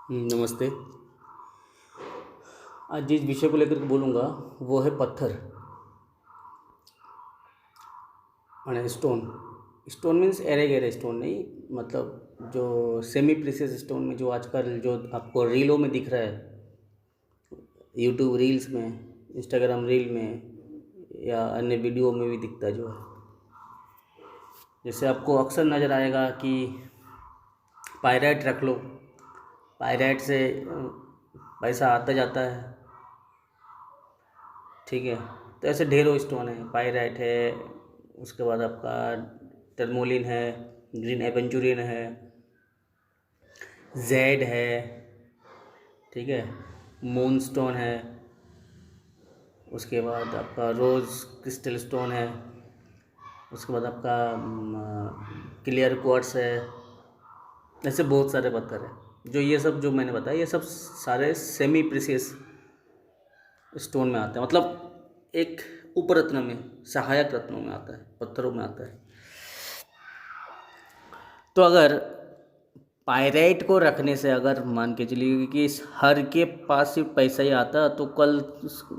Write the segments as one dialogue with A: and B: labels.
A: नमस्ते। आज जिस विषय को लेकर के बोलूँगा वो है पत्थर और स्टोन। स्टोन मीन्स एरे गहरे स्टोन नहीं, मतलब जो सेमी प्रीशियस स्टोन में जो आजकल जो आपको रीलों में दिख रहा है, यूट्यूब रील्स में, इंस्टाग्राम रील में या अन्य वीडियो में भी दिखता है जो है। जैसे आपको अक्सर नज़र आएगा कि पायराइट रख लो, पायराइट से पैसा आता जाता है। ठीक है, तो ऐसे ढेरों स्टोन है, पायराइट है, उसके बाद आपका टर्मोलिन है, ग्रीन एवेंचुरियन है, जेड है, ठीक है, मून स्टोन है, उसके बाद आपका रोज़ क्रिस्टल स्टोन है, उसके बाद आपका क्लियर क्वार्ट्स है। ऐसे बहुत सारे पत्थर है जो ये सब जो मैंने बताया ये सब सारे सेमी प्रीशियस स्टोन में आते हैं, मतलब एक उपरत्न में, सहायक रत्नों में आता है, पत्थरों में आता है। तो अगर पायराइट को रखने से अगर मान के चलिए कि हर के पास सिर्फ पैसा ही आता तो कल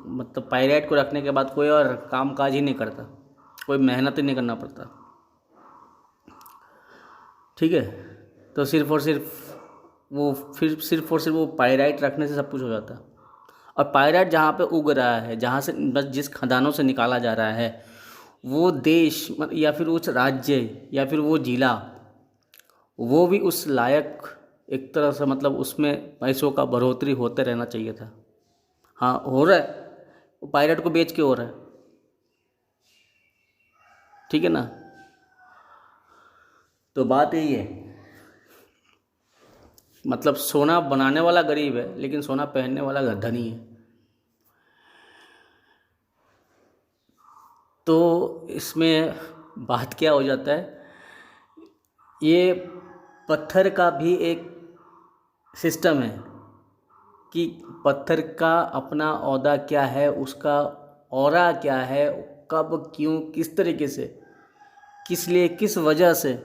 A: मतलब पायराइट को रखने के बाद कोई और काम काज ही नहीं करता, कोई मेहनत ही नहीं करना पड़ता। ठीक है, तो सिर्फ और सिर्फ वो पायराइट रखने से सब कुछ हो जाता है। और पायराइट जहाँ पे उग रहा है, जहाँ से बस जिस खदानों से निकाला जा रहा है, वो देश या फिर उस राज्य या फिर वो जिला, वो भी उस लायक एक तरह से, मतलब उसमें पैसों का बढ़ोतरी होते रहना चाहिए था। हाँ, हो रहा है, वो पायराइट को बेच के हो रहा है। ठीक है ना, तो बात यही है, मतलब सोना बनाने वाला गरीब है लेकिन सोना पहनने वाला धनी है। तो इसमें बात क्या हो जाता है, ये पत्थर का भी एक सिस्टम है कि पत्थर का अपना औदा क्या है, उसका औरा क्या है, कब क्यों किस तरीके से, किस लिए किस वजह से,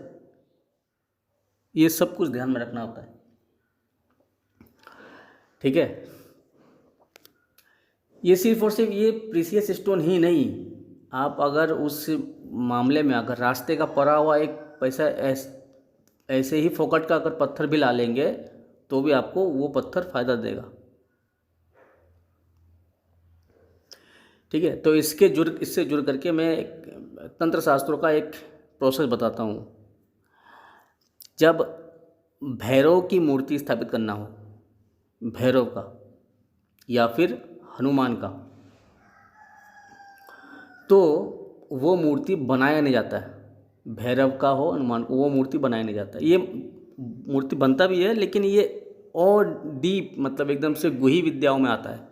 A: ये सब कुछ ध्यान में रखना होता है। ठीक है, ये सिर्फ और सिर्फ ये प्रीसियस स्टोन ही नहीं, आप अगर उस मामले में अगर रास्ते का पड़ा हुआ एक पैसा ऐसे ही फोकट का अगर पत्थर भी ला लेंगे तो भी आपको वो पत्थर फ़ायदा देगा। ठीक है, तो इससे जुड़ करके मैं एक तंत्र शास्त्रों का एक प्रोसेस बताता हूँ। जब भैरव की मूर्ति स्थापित करना हो, भैरव का या फिर हनुमान का, तो वो मूर्ति बनाया नहीं जाता है। भैरव का हो, हनुमान को, वो मूर्ति बनाया नहीं जाता। ये मूर्ति बनता भी है लेकिन ये और डीप, मतलब एकदम से गुही विद्याओं में आता है,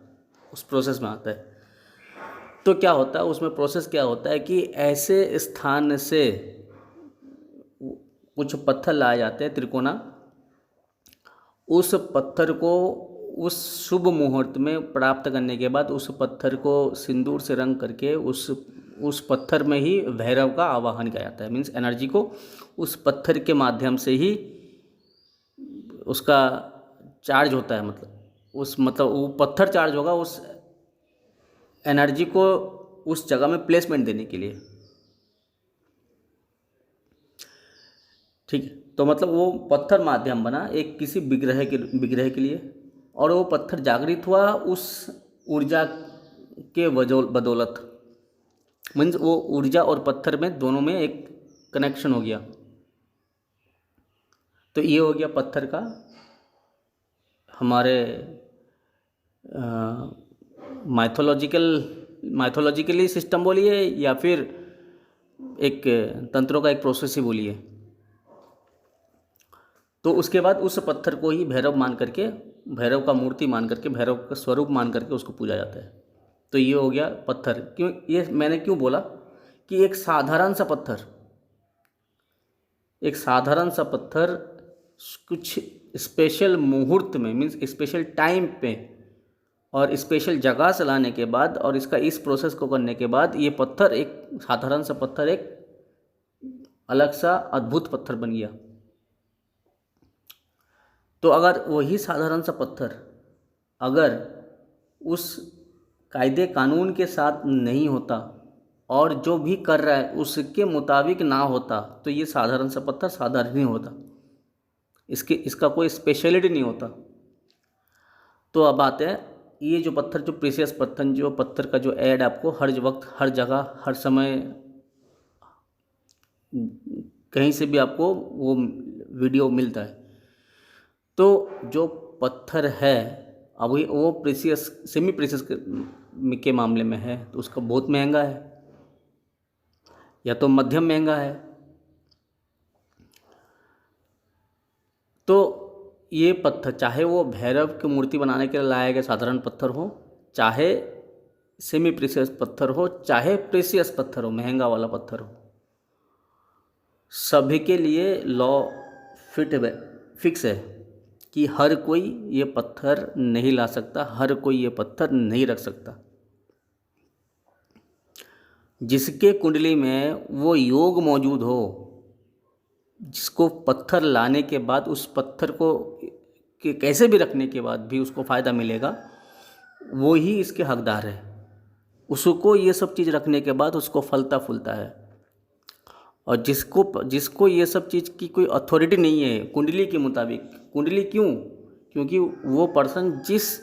A: उस प्रोसेस में आता है। तो क्या होता है उसमें, प्रोसेस क्या होता है कि ऐसे स्थान से कुछ पत्थर लाए जाते हैं त्रिकोणा, उस पत्थर को उस शुभ मुहूर्त में प्राप्त करने के बाद उस पत्थर को सिंदूर से रंग करके उस पत्थर में ही भैरव का आवाहन किया जाता है। मीन्स एनर्जी को उस पत्थर के माध्यम से ही उसका चार्ज होता है, मतलब वो पत्थर चार्ज होगा उस एनर्जी को उस जगह में प्लेसमेंट देने के लिए। ठीक है, तो मतलब वो पत्थर माध्यम बना एक किसी विग्रह के लिए, और वो पत्थर जागृत हुआ उस ऊर्जा के बदौलत। मीन्स वो ऊर्जा और पत्थर में दोनों में एक कनेक्शन हो गया। तो ये हो गया पत्थर का हमारे माइथोलॉजिकली सिस्टम बोलिए या फिर एक तंत्रों का एक प्रोसेस ही बोलिए। तो उसके बाद उस पत्थर को ही भैरव मान करके, भैरव का मूर्ति मान करके, भैरव का स्वरूप मान करके उसको पूजा जाता है। तो ये हो गया पत्थर। क्यों ये मैंने क्यों बोला कि एक साधारण सा पत्थर कुछ स्पेशल मुहूर्त में, मीन्स स्पेशल टाइम पे और स्पेशल जगह से लाने के बाद और इसका इस प्रोसेस को करने के बाद ये पत्थर, एक साधारण सा पत्थर, एक अलग सा अद्भुत पत्थर बन गया। तो अगर वही साधारण सा पत्थर अगर उस कायदे कानून के साथ नहीं होता और जो भी कर रहा है उसके मुताबिक ना होता तो ये साधारण सा पत्थर साधारण ही होता, इसका कोई स्पेशलिटी नहीं होता। तो अब बात है ये जो पत्थर, जो प्रीसियस पत्थर, जो पत्थर का जो ऐड आपको हर वक्त, हर जगह, हर समय कहीं से भी आपको वो वीडियो मिलता है। तो जो पत्थर है अभी वो प्रीसियस, सेमी प्रीसियस के मामले में है तो उसका बहुत महंगा है या तो मध्यम महंगा है। तो ये पत्थर चाहे वो भैरव की मूर्ति बनाने के लिए लाया गया साधारण पत्थर हो, चाहे सेमी प्रीसियस पत्थर हो, चाहे प्रीसियस पत्थर हो, महंगा वाला पत्थर हो, सभी के लिए लॉ फिक्स है कि हर कोई ये पत्थर नहीं ला सकता, हर कोई ये पत्थर नहीं रख सकता। जिसके कुंडली में वो योग मौजूद हो, जिसको पत्थर लाने के बाद उस पत्थर को कि कैसे भी रखने के बाद भी उसको फ़ायदा मिलेगा, वो ही इसके हकदार है। उसको ये सब चीज़ रखने के बाद उसको फलता फूलता है। और जिसको ये सब चीज़ की कोई अथॉरिटी नहीं है कुंडली के मुताबिक, कुंडली क्यों? क्योंकि वो पर्सन जिस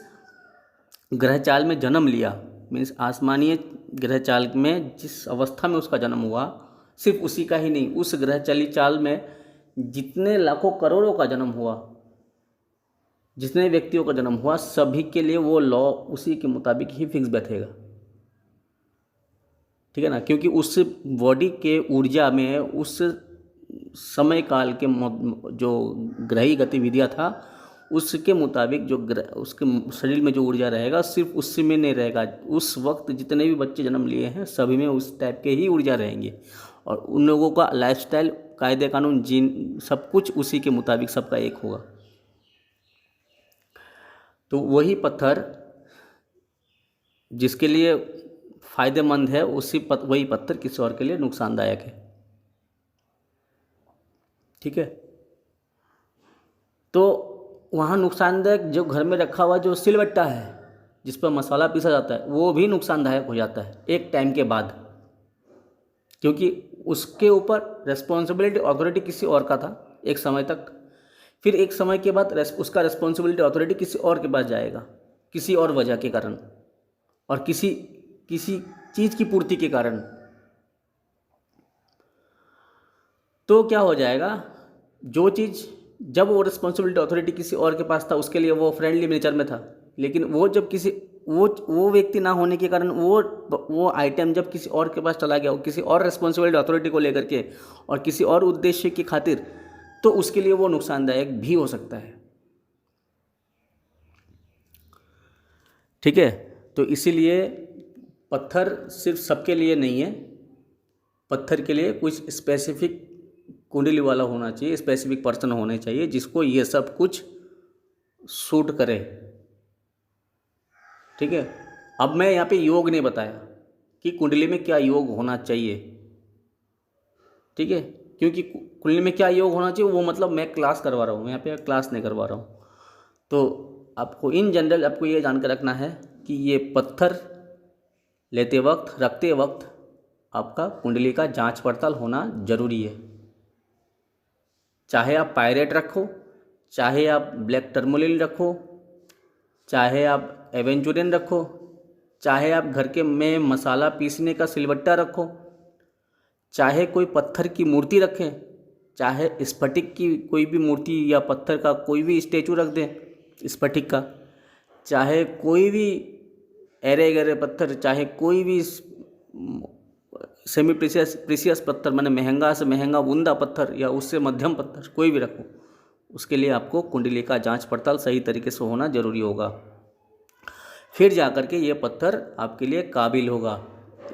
A: ग्रह चाल में जन्म लिया, मीन्स आसमानीय ग्रह चाल में जिस अवस्था में उसका जन्म हुआ, सिर्फ उसी का ही नहीं, उस ग्रह चली चाल में जितने लाखों करोड़ों का जन्म हुआ, जितने व्यक्तियों का जन्म हुआ, सभी के लिए वो लॉ उसी के मुताबिक ही फिक्स बैठेगा। ठीक है ना? क्योंकि उस बॉडी के ऊर्जा में उस समय काल के जो ग्रही गतिविधियाँ था उसके मुताबिक जो उसके शरीर में जो ऊर्जा रहेगा सिर्फ उसी में नहीं रहेगा। उस वक्त जितने भी बच्चे जन्म लिए हैं सभी में उस टाइप के ही ऊर्जा रहेंगे और उन लोगों का लाइफस्टाइल, कायदे कानून, जीन, सब कुछ उसी के मुताबिक सबका एक होगा। तो वही पत्थर जिसके लिए फ़ायदेमंद है वही पत्थर किसी और के लिए नुकसानदायक है। ठीक है? तो वहाँ नुकसानदायक जो घर में रखा हुआ जो सिलबट्टा है जिस पर मसाला पीसा जाता है वो भी नुकसानदायक हो जाता है एक टाइम के बाद, क्योंकि उसके ऊपर रिस्पॉन्सिबिलिटी, अथॉरिटी किसी और का था एक समय तक। फिर एक समय के बाद उसका रिस्पॉन्सिबिलिटी, अथॉरिटी किसी और के पास जाएगा किसी और वजह के कारण और किसी चीज़ की पूर्ति के कारण। तो क्या हो जाएगा, जो चीज़ जब वो रिस्पॉन्सिबिलिटी, अथॉरिटी किसी और के पास था उसके लिए वो फ्रेंडली नेचर में था, लेकिन वो जब किसी वो व्यक्ति ना होने के कारण वो आइटम जब किसी और के पास चला गया, किसी और रिस्पॉन्सिबिलिटी, अथॉरिटी को लेकर के और किसी और उद्देश्य की खातिर, तो उसके लिए वो नुकसानदायक भी हो सकता है। ठीक है? तो इसीलिए पत्थर सिर्फ सबके लिए नहीं है, पत्थर के लिए कुछ स्पेसिफिक कुंडली वाला होना चाहिए, स्पेसिफिक पर्सन होने चाहिए जिसको ये सब कुछ सूट करे। ठीक है? अब मैं यहाँ पे योग नहीं बताया कि कुंडली में क्या योग होना चाहिए। ठीक है? क्योंकि कुंडली में क्या योग होना चाहिए वो मतलब मैं क्लास करवा रहा हूँ, यहाँ पे क्लास नहीं करवा रहा हूँ। तो आपको इन जनरल आपको ये जानकर रखना है कि ये पत्थर लेते वक्त, रखते वक्त आपका कुंडली का जांच पड़ताल होना जरूरी है। चाहे आप पायरेट रखो, चाहे आप ब्लैक टर्मोलिन रखो, चाहे आप एवेंचुरिन रखो, चाहे आप घर के में मसाला पीसने का सिलबट्टा रखो, चाहे कोई पत्थर की मूर्ति रखें, चाहे स्फटिक की कोई भी मूर्ति या पत्थर का कोई भी स्टेचू रख दें स्फटिक का, चाहे कोई भी एरे गरे पत्थर, चाहे कोई भी सेमी प्रीसियस पत्थर, माने महंगा से महंगा बूंदा पत्थर या उससे मध्यम पत्थर कोई भी रखो, उसके लिए आपको कुंडली का जांच पड़ताल सही तरीके से होना जरूरी होगा। फिर जाकर के ये पत्थर आपके लिए काबिल होगा।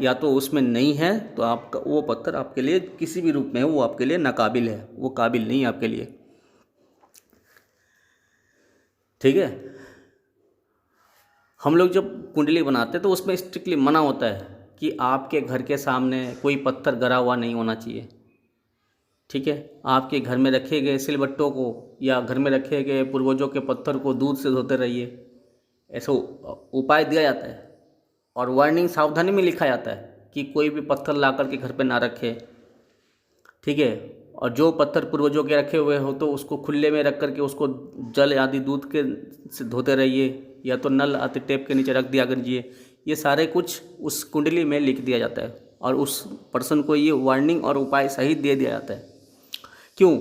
A: या तो उसमें नहीं है तो आपका वो पत्थर आपके लिए किसी भी रूप में है वो आपके लिए नाकाबिल है, वो काबिल नहीं है आपके लिए। ठीक है? हम लोग जब कुंडली बनाते हैं तो उसमें स्ट्रिक्टली मना होता है कि आपके घर के सामने कोई पत्थर गड़ा हुआ नहीं होना चाहिए। ठीक है, आपके घर में रखे गए सिलबट्टों को या घर में रखे गए पूर्वजों के पत्थर को दूध से धोते रहिए, ऐसा उपाय दिया जाता है। और वार्निंग सावधानी में लिखा जाता है कि कोई भी पत्थर ला करके घर पे ना रखे, ठीक है। और जो पत्थर पूर्वजों के रखे हुए हो तो उसको खुले में रख करके उसको जल आदि दूध के से धोते रहिए, या तो नल आदि टेप के नीचे रख दिया कीजिए। ये सारे कुछ उस कुंडली में लिख दिया जाता है और उस पर्सन को ये वार्निंग और उपाय सहित दे दिया जाता है। क्यों?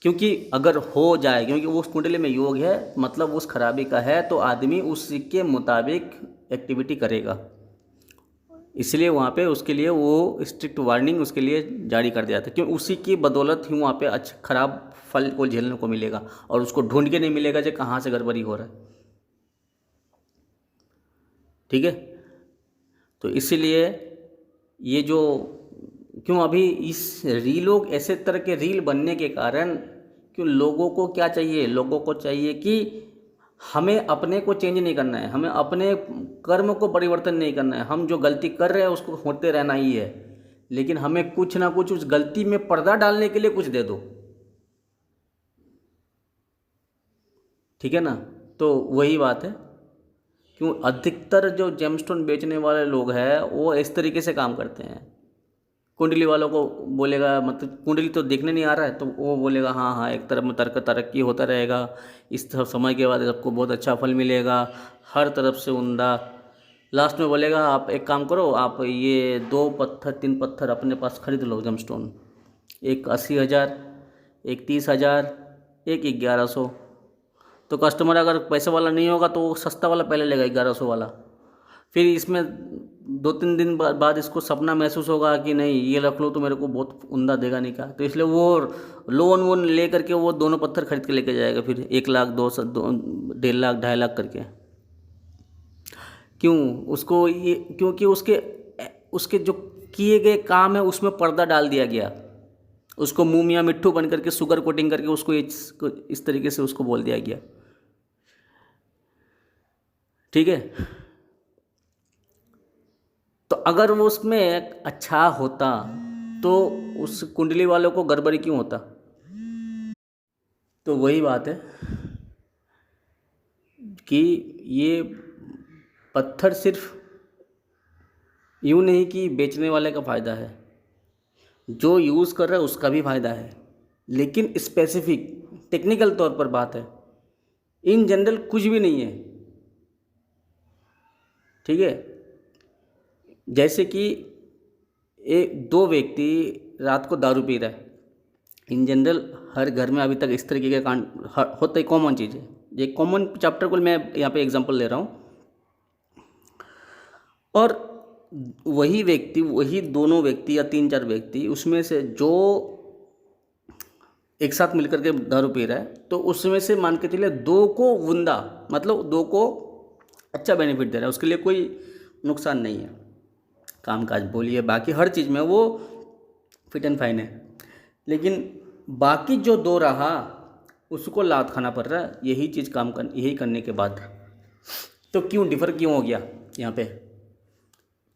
A: क्योंकि अगर हो जाए, क्योंकि उस कुंडली में योग है मतलब उस खराबी का है, तो आदमी उसी के मुताबिक एक्टिविटी करेगा, इसलिए वहाँ पे उसके लिए वो स्ट्रिक्ट वार्निंग उसके लिए जारी कर दिया था। क्यों? उसी की बदौलत ही वहाँ पे अच्छा खराब फल को झेलने को मिलेगा और उसको ढूंढ के नहीं मिलेगा जो कहाँ से गड़बड़ी हो रहा है, ठीक है। तो इसीलिए ये जो क्यों अभी इस रीलों ऐसे तरह के रील बनने के कारण क्यों लोगों को क्या चाहिए, लोगों को चाहिए कि हमें अपने को चेंज नहीं करना है, हमें अपने कर्म को परिवर्तन नहीं करना है, हम जो गलती कर रहे हैं उसको होते रहना ही है, लेकिन हमें कुछ ना कुछ उस गलती में पर्दा डालने के लिए कुछ दे दो, ठीक है ना। तो वही बात है, क्यों अधिकतर जो जेमस्टोन बेचने वाले लोग हैं वो इस तरीके से काम करते हैं। कुंडली वालों को बोलेगा, मतलब कुंडली तो देखने नहीं आ रहा है तो वो बोलेगा हाँ हाँ एक तरफ में तरक्की होता रहेगा, इस तरफ समय के बाद सबको बहुत अच्छा फल मिलेगा, हर तरफ से उम्दा। लास्ट में बोलेगा आप एक काम करो, आप ये 2 पत्थर 3 पत्थर अपने पास खरीद लो जेमस्टोन, एक 80,000, एक 30,000, एक 1100। तो कस्टमर अगर पैसे वाला नहीं होगा तो वो सस्ता वाला पहले लेगा 1100 वाला, फिर इसमें 2-3 दिन बाद इसको सपना महसूस होगा कि नहीं ये रख लो तो मेरे को बहुत उम्दा देगा नहीं का, तो इसलिए वो लोन वोन ले करके वो दोनों पत्थर खरीद के लेके जाएगा फिर 1 लाख 1.5 लाख 2.5 लाख करके। क्यों? उसको ये क्योंकि उसके उसके जो किए गए काम है उसमें पर्दा डाल दिया गया, उसको मुँह मियाँ मिट्ठू बन करके सुगर कोटिंग करके उसको इस तरीके से उसको बोल दिया गया, ठीक है। तो अगर वो उसमें अच्छा होता तो उस कुंडली वालों को गड़बड़ी क्यों होता? तो वही बात है कि ये पत्थर सिर्फ यूँ नहीं कि बेचने वाले का फ़ायदा है, जो यूज़ कर रहा है उसका भी फ़ायदा है, लेकिन स्पेसिफिक टेक्निकल तौर पर बात है, इन जनरल कुछ भी नहीं है, ठीक है। जैसे कि एक 2 व्यक्ति रात को दारू पी रहा है, इन जनरल हर घर में अभी तक इस तरीके के कांड होता है, कॉमन चीज़ है, ये कॉमन चैप्टर को मैं यहाँ पे एग्जांपल ले रहा हूँ। और वही व्यक्ति, वही दोनों व्यक्ति या 3-4 व्यक्ति उसमें से जो एक साथ मिलकर के दारू पी रहा है, तो उसमें से मान के चलिए 2 को वुंदा मतलब 2 को अच्छा बेनिफिट दे रहा है, उसके लिए कोई नुकसान नहीं है, कामकाज बोलिए बाकी हर चीज़ में वो फिट एंड फाइन है, लेकिन बाकी जो 2 रहा उसको लात खाना पड़ रहा है यही चीज़ यही करने के बाद। तो क्यों डिफ़र क्यों हो गया यहाँ पे?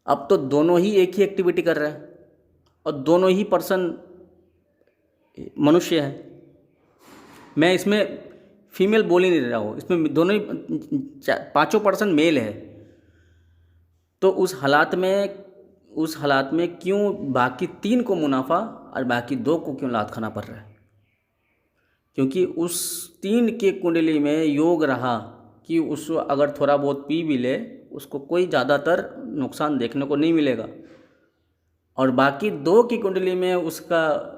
A: अब तो दोनों ही एक ही एक्टिविटी कर रहे हैं और दोनों ही पर्सन मनुष्य है, मैं इसमें फीमेल बोल ही नहीं रहा हूँ, इसमें दोनों ही 5 पर्सन मेल है। तो उस हालात में क्यों बाकी 3 को मुनाफा और बाकी 2 को क्यों लात खाना पड़ रहा है? क्योंकि उस 3 के कुंडली में योग रहा कि उस अगर थोड़ा बहुत पी भी ले उसको कोई ज़्यादातर नुकसान देखने को नहीं मिलेगा, और बाकी 2 की कुंडली में उसका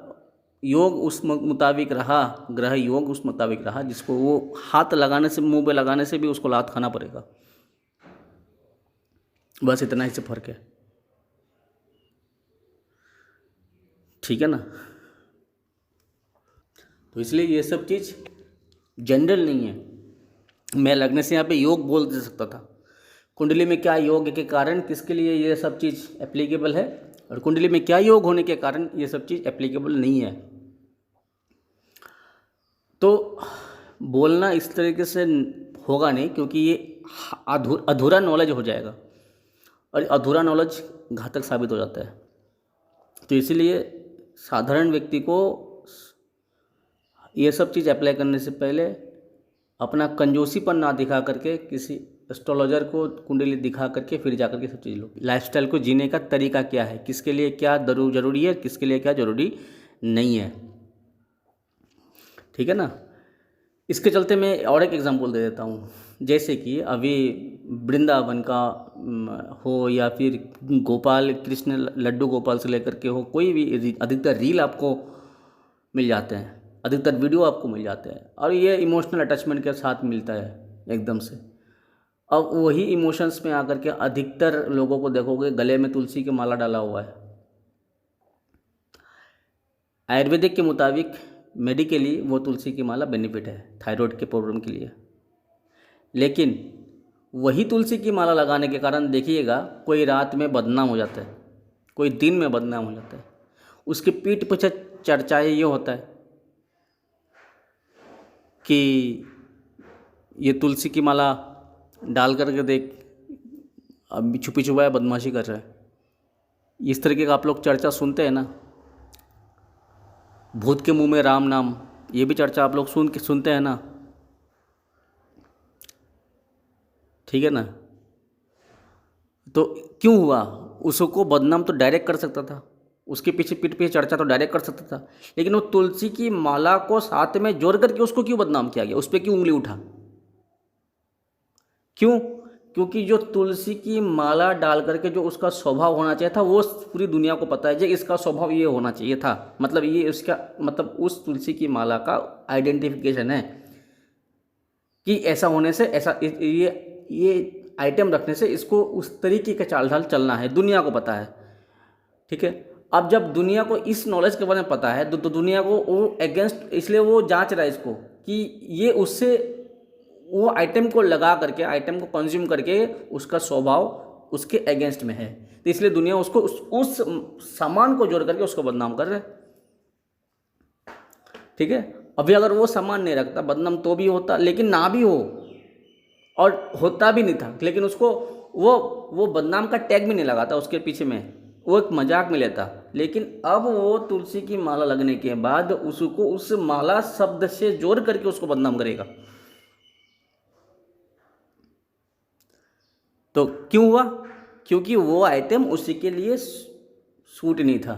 A: योग उस मुताबिक रहा, ग्रह योग उस मुताबिक रहा जिसको वो हाथ लगाने से, मुंह पे लगाने से भी उसको लात खाना पड़ेगा। बस इतना ही से फर्क है, ठीक है ना। तो इसलिए ये सब चीज़ जनरल नहीं है, मैं लगने से यहाँ पे योग बोल दे सकता था। कुंडली में क्या योग के कारण किसके लिए ये सब चीज़ एप्लीकेबल है, और कुंडली में क्या योग होने के कारण ये सब चीज़ एप्लीकेबल नहीं है। तो बोलना इस तरीके से होगा नहीं, क्योंकि ये अधूरा नॉलेज हो जाएगा और अधूरा नॉलेज घातक साबित हो जाता है। तो इसीलिए साधारण व्यक्ति को ये सब चीज़ अप्लाई करने से पहले अपना कंजूसीपन ना दिखा करके किसी एस्ट्रोलॉजर को कुंडली दिखा करके फिर जा करके सब चीज़ लो। लाइफस्टाइल को जीने का तरीका क्या है, किसके लिए क्या ज़रूरी है, किसके लिए क्या ज़रूरी नहीं है, ठीक है ना। इसके चलते मैं और एक एग्जांपल दे देता हूँ। जैसे कि अभी वृंदावन का हो या फिर गोपाल कृष्ण लड्डू गोपाल से लेकर के हो, कोई भी अधिकतर रील आपको मिल जाते हैं, अधिकतर वीडियो आपको मिल जाते हैं, और ये इमोशनल अटैचमेंट के साथ मिलता है एकदम से। अब वही इमोशंस में आकर के अधिकतर लोगों को देखोगे गले में तुलसी की माला डाला हुआ है। आयुर्वेदिक के मुताबिक मेडिकली वो तुलसी की माला बेनिफिट है थायराइड के प्रॉब्लम के लिए, लेकिन वही तुलसी की माला लगाने के कारण देखिएगा कोई रात में बदनाम हो जाता है, कोई दिन में बदनाम हो जाता है, उसके पीठ पीछे चर्चाएं ये होता है कि ये तुलसी की माला डाल करके देख अब छुपी छुपाया बदमाशी कर रहा है। इस तरीके का आप लोग चर्चा सुनते हैं ना। भूत के मुंह में राम नाम, ये भी चर्चा आप लोग सुनते हैं ना, ठीक है ना। तो क्यों हुआ, उसको बदनाम तो डायरेक्ट कर सकता था, उसके पीछे पीठ पीछे चर्चा तो डायरेक्ट कर सकता था, लेकिन वो तुलसी की माला को साथ में जोड़ करके उसको क्यों बदनाम किया गया, उस पर क्यों उंगली उठा, क्यों? क्योंकि जो तुलसी की माला डाल करके जो उसका स्वभाव होना चाहिए था वो पूरी दुनिया को पता है जी, इसका स्वभाव ये होना चाहिए था, मतलब ये उसका मतलब उस तुलसी की माला का आइडेंटिफिकेशन है कि ऐसा होने से ऐसा ये आइटम रखने से इसको उस तरीके का चाल ढाल चलना है, दुनिया को पता है, ठीक है। अब जब दुनिया को इस नॉलेज के बारे में पता है तो दुनिया को वो अगेंस्ट, इसलिए वो जांच रहा है इसको कि ये उससे वो आइटम को लगा करके, आइटम को कंज्यूम करके उसका स्वभाव उसके अगेंस्ट में है, तो इसलिए दुनिया उसको उस सामान को जोड़ करके उसको बदनाम कर रहे है, ठीक है। अभी अगर वो सामान नहीं रखता बदनाम तो भी होता, लेकिन ना भी हो और होता भी नहीं था, लेकिन उसको वो बदनाम का टैग भी नहीं लगाता उसके पीछे में, वो एक मजाक में लेता। लेकिन अब वो तुलसी की माला लगने के बाद उसको उस माला शब्द से जोड़ करके उसको बदनाम करेगा। तो क्यों हुआ? क्योंकि वो आइटम उसी के लिए सूट नहीं था।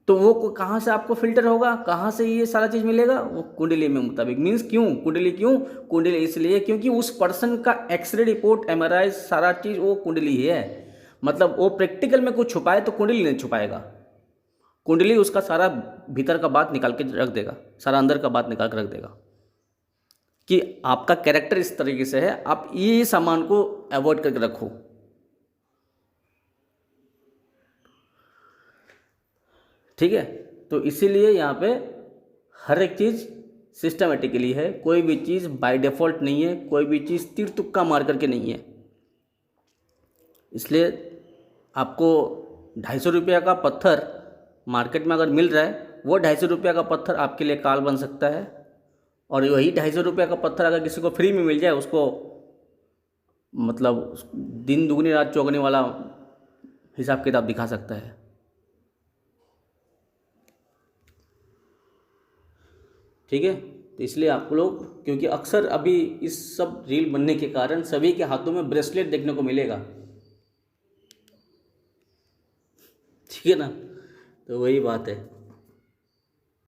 A: तो वो कहाँ से आपको फिल्टर होगा, कहाँ से ये सारा चीज़ मिलेगा? वो कुंडली में मुताबिक। मीन्स क्यों कुंडली, क्यों कुंडली? इसलिए क्योंकि उस पर्सन का एक्सरे रिपोर्ट, एमआरआई, सारा चीज़ वो कुंडली ही है। मतलब वो प्रैक्टिकल में कुछ छुपाए तो कुंडली नहीं छुपाएगा, कुंडली उसका सारा भीतर का बात निकाल के रख देगा, सारा अंदर का बात निकाल के रख देगा कि आपका कैरेक्टर इस तरीके से है, आप ये सामान को अवॉइड करके रखो, ठीक है। तो इसीलिए यहाँ पे हर एक चीज़ सिस्टमेटिकली है, कोई भी चीज़ बाय डिफ़ॉल्ट नहीं है, कोई भी चीज़ तीर तुक्का मार करके नहीं है। इसलिए आपको 250 रुपया का पत्थर मार्केट में अगर मिल रहा है, वो 250 रुपया का पत्थर आपके लिए काल बन सकता है, और वही 250 रुपया का पत्थर अगर किसी को फ्री में मिल जाए, उसको मतलब दिन दुगनी रात चौगने वाला हिसाब किताब दिखा सकता है, ठीक है। तो इसलिए आप लोग, क्योंकि अक्सर अभी इस सब रील बनने के कारण सभी के हाथों में ब्रेसलेट देखने को मिलेगा, ठीक है ना। तो वही बात है।